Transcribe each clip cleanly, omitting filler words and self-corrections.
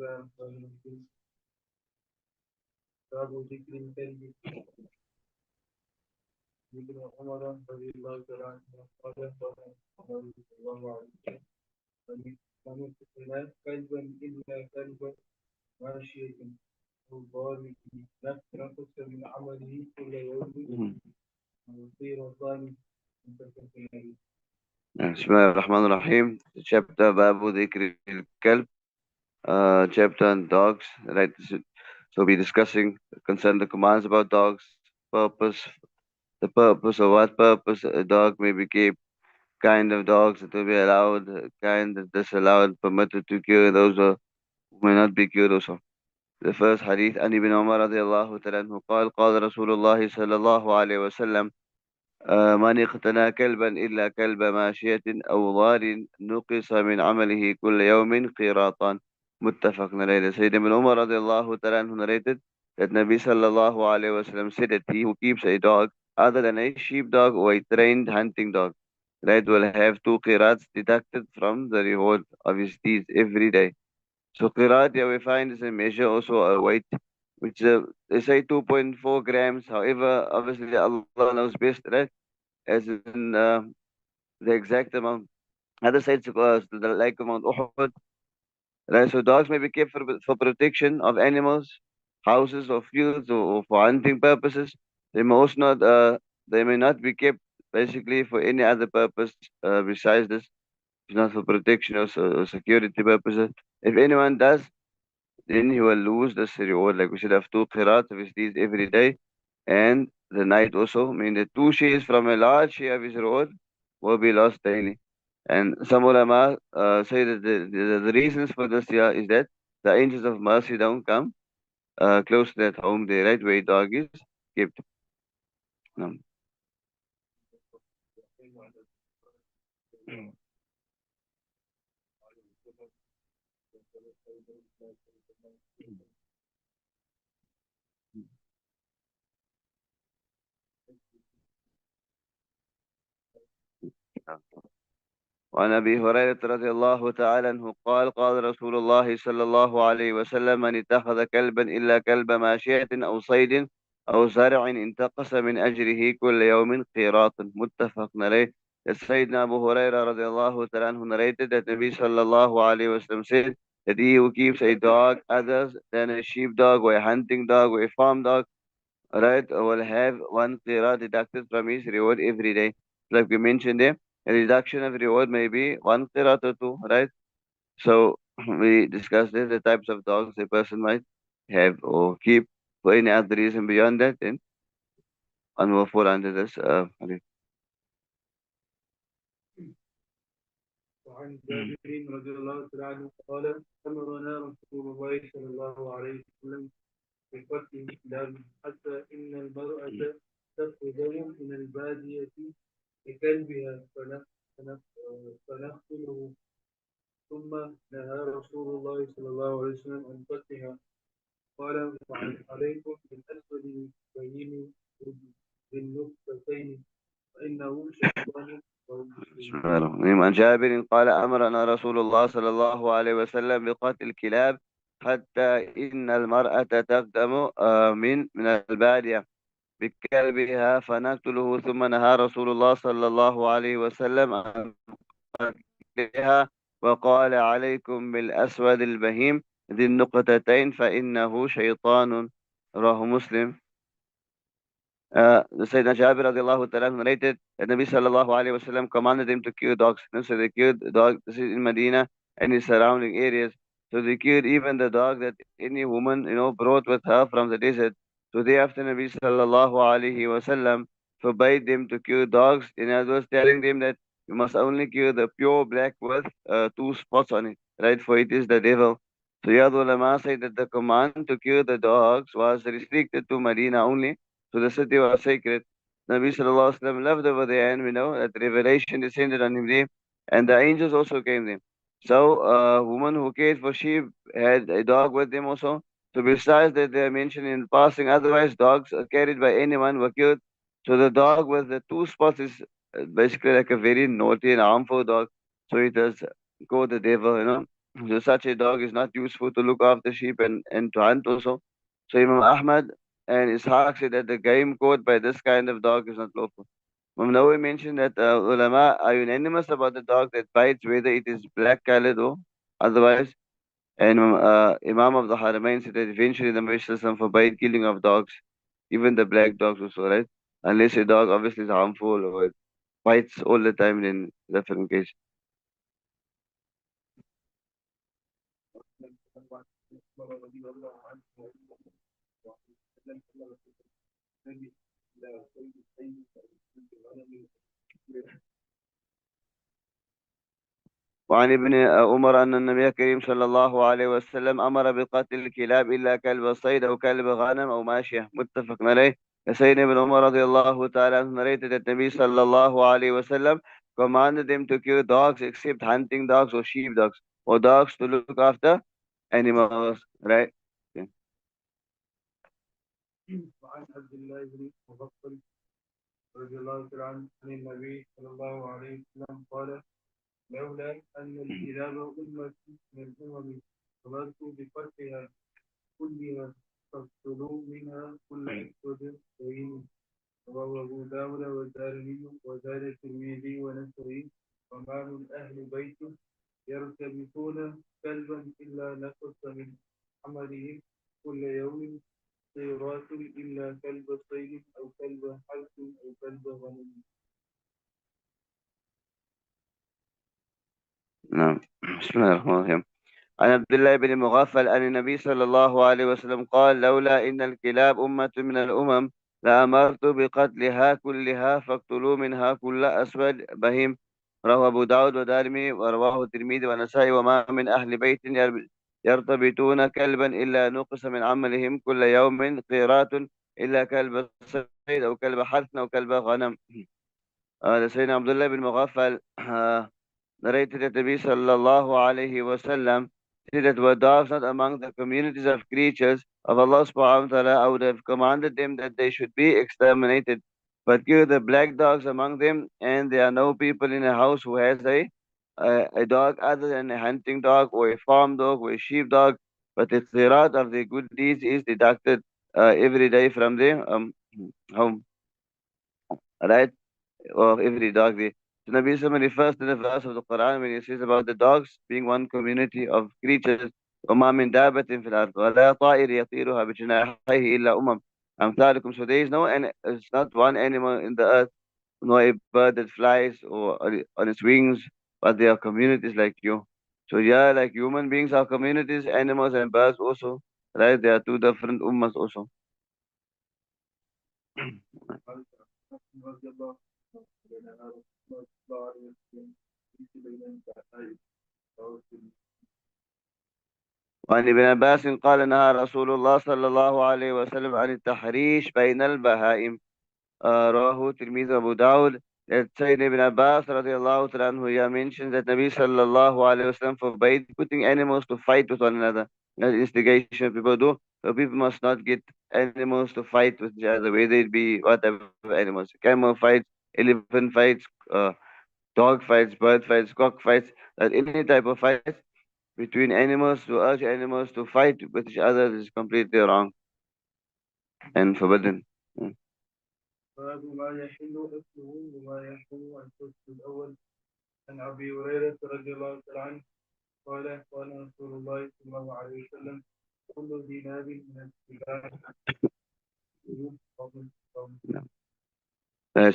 بسم الله الرحمن الرحيم. Chapter Babu Dhikri Kalb, chapter on dogs. Right. So we'll be discussing concerning the commands about dogs, purpose, the purpose or what purpose a dog may be kept, kind of dogs that will be allowed, kind that disallowed, permitted to kill, those who may not be killed also. The first hadith, عن ابن عمر رضي الله تعالى عنه قال قال رسول الله صلى الله عليه وسلم من اقتنى كلبا إلا كلب ماشية أو ضار نقص من عمله كل يوم قيراطان متفق عليه. Sayyidina Ibn Umar radiallahu ta'ala anhu narrated that Nabi sallallahu alayhi wa sallam said that he who keeps a dog other than a sheepdog or a trained hunting dog, right, will have 2 qirats deducted from the reward of his deeds every day. So qirat, yeah, we find is a measure, also a weight, which they say 2.4 grams. However, obviously Allah knows best, right? As in the exact amount. Other sites the like amount Uhud. Right? So dogs may be kept for protection of animals, houses or fields or for hunting purposes. They may also not they may not be kept basically for any other purpose besides this. It's not for protection or security purposes. If anyone does, then he will lose this reward. Like we should have 2 qirats of his deeds every day and the night also. I mean the 2 shares from a large share of his reward will be lost daily. And some ulama say that the reasons for this here is that the angels of mercy don't come close to that home there, right, where a dog is kept. No. وعن أبي هريرة رضي الله تعالى عنه قال قال رسول الله صلى الله عليه وسلم من اتخذ كلبا إلا كلب ماشية أو صيد أو زرع انتقص من أجره كل يوم قيراط متفق عليه. Sayyidina Abu Hurairah radiallahu ta'ala anhu narrated that Nabi sallallahu alayhi wasallam said that he who keeps a dog other than a sheepdog or a hunting dog or a farm dog, right, will have 1 qira deducted from his reward every day. Like we mentioned there, a reduction of reward may be 1 qira or 2, right? So we discussed there the types of dogs a person might have or keep for any other reason beyond that, and one will fall under this hadith. عن جابر قال أمرنا رسول الله صلى الله عليه وسلم بقتل الكلاب حتى إن المرأة تقدم من البادية بكلبها فنقتله ثم نهى رسول الله صلى الله عليه وسلم عن قتلها وقال عليكم بالأسود البهيم ذي النقطتين فإنه شيطان. رواه مسلم. Sayyidina Jabir radiallahu ta'ala narrated that Nabi sallallahu alayhi wasallam commanded them to kill dogs. So they killed dogs. This is in Medina and its surrounding areas. So they killed even the dog that any woman, brought with her from the desert. So thereafter Nabi sallallahu alayhi wasallam forbade them to kill dogs. In other words, telling them that you must only kill the pure black with 2 spots on it, right? For it is the devil. So Yad ulama say that the command to kill the dogs was restricted to Medina only. So the city was sacred. Nabi sallallahu alaihi wasallam lived over there, and we know that revelation descended on him there, and the angels also came there. So a woman who cared for sheep had a dog with them also. So besides that, they are mentioned in passing. Otherwise, dogs carried by anyone were killed. So the dog with the 2 spots is basically like a very naughty and harmful dog. So it does go the devil. So such a dog is not useful to look after sheep and to hunt also. So Imam Ahmad and Ishaq said that the game caught by this kind of dog is not lawful. Imam Nawawi mentioned that ulama are unanimous about the dog that bites, whether it is black colored or otherwise. And Imam of the Haramain said that eventually the Messenger forbade killing of dogs, even the black dogs also, right? Unless a dog obviously is harmful or it bites all the time, then different case. وعن ابن عمر أن النبي الكريم صلى الله عليه وسلم أمر بقتل الكلاب إلا كلب صيد أو كلب غنم أو ماشية متفق عليه. سيدنا ابن Umar radiallahu ta'ala narrated that Nabi sallallahu alayhi wasallam commanded them to kill dogs except hunting dogs or sheep dogs or dogs to look after animals, right? Okay. وعن عبد الله بن مغفل رضي الله تعالى عنه عن النبي صلى الله عليه وسلم قال لولا أن الكلاب أمة من الأمم أمرت بقتلها كلها فاقتلوا منها كل أسود بين. رواه أبو داود والدارمي وزاد الترمذي ونسائي. وما من أهل بيت يرتبطون كلبا إلا نقص من عملهم كل يوم خيرات إلا كلب صيد أو كلب حرث أو كلب غنم. نعم. بسم الله الرحمن الرحيم. عن عبد الله بن مغفل أن النبي صلى الله عليه وسلم قال لولا إن الكلاب أمة من الأمم لأمرت بقتلها كلها فاقتلوا منها كل أسود بهيم. رواه أبو داود ودارمي ورواه الترمذي والنسائي. وما من أهل بيت يرتبطون كلبا إلا نقص من عملهم كل يوم قيرات إلا كلب صيد أو كلب حرث أو كلب غنم. سيدنا عبد الله بن مغفل narrated that Nabi sallallahu alayhi wasallam said that were dogs not among the communities of creatures of Allah subhanahu wa ta'ala, I would have commanded them that they should be exterminated. But kill the black dogs among them, and there are no people in a house who has a dog other than a hunting dog or a farm dog or a sheep dog. But the qirat of the good deeds is deducted every day from their home. Right? Of every dog. So Nabi Sallam refers to the verse of the Quran when he says about the dogs being one community of creatures. وَمَا مِن دَابَةٍ فِي الْأَرْضِ وَلَا طَائِرٍ يَطِيرُهَا بِجَنَاحَيْهِ إِلَّا أَمْثَالُكُمْ. So there is no, and it's not one animal in the earth, nor a bird that flies or on its wings, but they are communities like you. So yeah, like human beings are communities, animals and birds also, right? They are two different ummas also. رضي الله عنه رسول الله عليه وسلم بين البحرين. وعن ابن عباس قال نهى رسول الله صلى الله عليه وسلم عن التحريش بين البهائم. رواه الترمذي Abu Dawud. That Sayyidina Ibn Abbas radiallahu ta'ala anhu here mentions that Nabi sallallahu alayhi wasallam forbade putting animals to fight with one another. That instigation people do. So people must not get animals to fight with each other, whether it be whatever animals. Camel fights, elephant fights, dog fights, bird fights, cock fights, that any type of fights between animals to urge animals to fight with each other is completely wrong and forbidden. Mm. باب ما يحل أكله وما يحرم. الفصل الأول عن أبي هريرة رضي الله تعالى عنه قال قال رسول الله صلى الله عليه وسلم كل ذي ناب من السلاح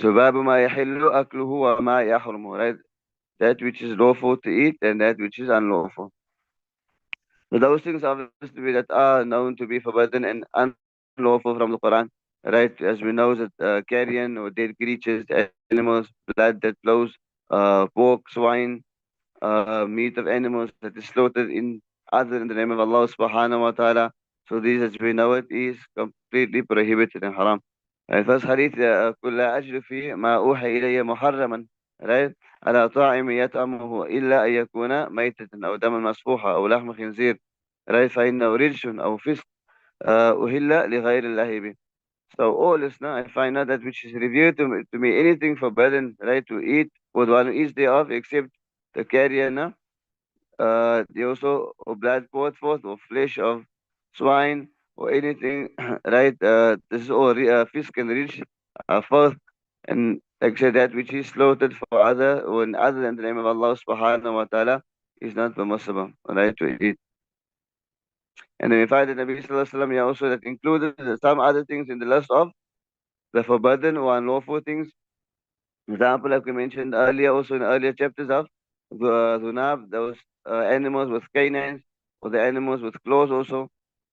So باب ما يحل أكله وما يحرم, right? That which is lawful to eat and that which is unlawful. So those things obviously that are known to be forbidden and unlawful from the Quran, right? As we know that carrion or dead creatures, animals, blood that flows, pork, swine, meat of animals that is slaughtered in other in the name of Allah subhanahu wa ta'ala. So these as we know it is completely prohibited and haram. Right? First hadith, قُلْ لَا أَجْدُ فِي مَا أُوحِيَ إِلَيَّ مُحَرَّمًا, right? على طاعم يطعمه إلا أن يكون ميتة أو دما مسفوحا أو لحم خنزير, right? فإنه رجس أو فسق أهل لغير الله به. So, oh listener, I find out that which is revealed to me anything forbidden, right, to eat, with one who eats thereof, except the carrion, they also blood poured forth or flesh of swine or anything, right? This is all fish can reach forth and like I said, that which is slaughtered for other or in other than the name of Allah subhanahu wa ta'ala is not permissible, right, to eat. And then we find that Nabi sallallahu alaihi wasallam he also that included some other things in the list of the forbidden or unlawful things. Example, like we mentioned earlier, also in earlier chapters of the Zunab, those animals with canines, or the animals with claws also,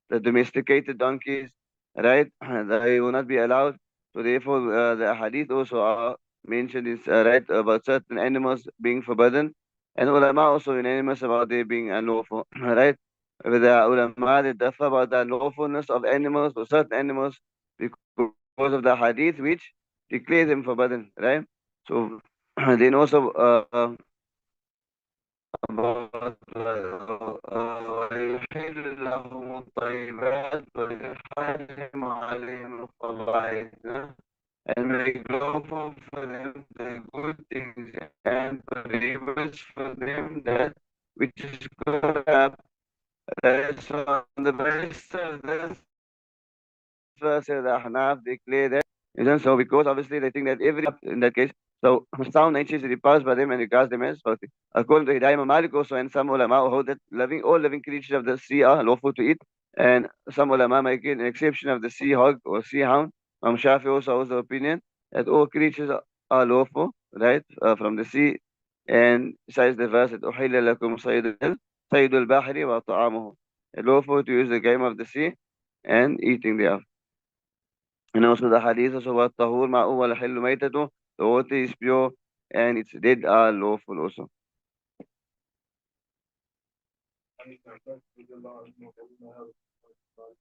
the domesticated donkeys, right? They will not be allowed. So therefore, the hadith also are mentioned is right about certain animals being forbidden, and ulama also unanimous about they being unlawful, right? With the ulama they differ about the unlawfulness of animals or certain animals because of the hadith which declares them forbidden, right? So then also about ويحل لهم الطيبات ويحرم عليهم الخبائث and make lawful for them the good things and prohibits for them that which is corrupt. So on the basis of this verse, the Ahnaf declare that isn't so because obviously they think that every in that case. So sound nature is repulsed by them and regards them as filthy. According to Hidayah Imam Malik also and some ulama hold that all living creatures of the sea are lawful to eat, and some ulama make an exception of the sea hog or sea hound. Imam Shafi also holds the opinion that all creatures are lawful, right, from the sea. And says the verse that أُحِلَّ لَكُمْ صَيْدُ الْبَحْرِ وَطَعَامُهُ, lawful to use the game of the sea and eating thereof. And also the hadith also about tahur ma'u wal hillu maitatu, the water is pure and its dead are lawful also. عن ابن عباس رضي الله عنه قال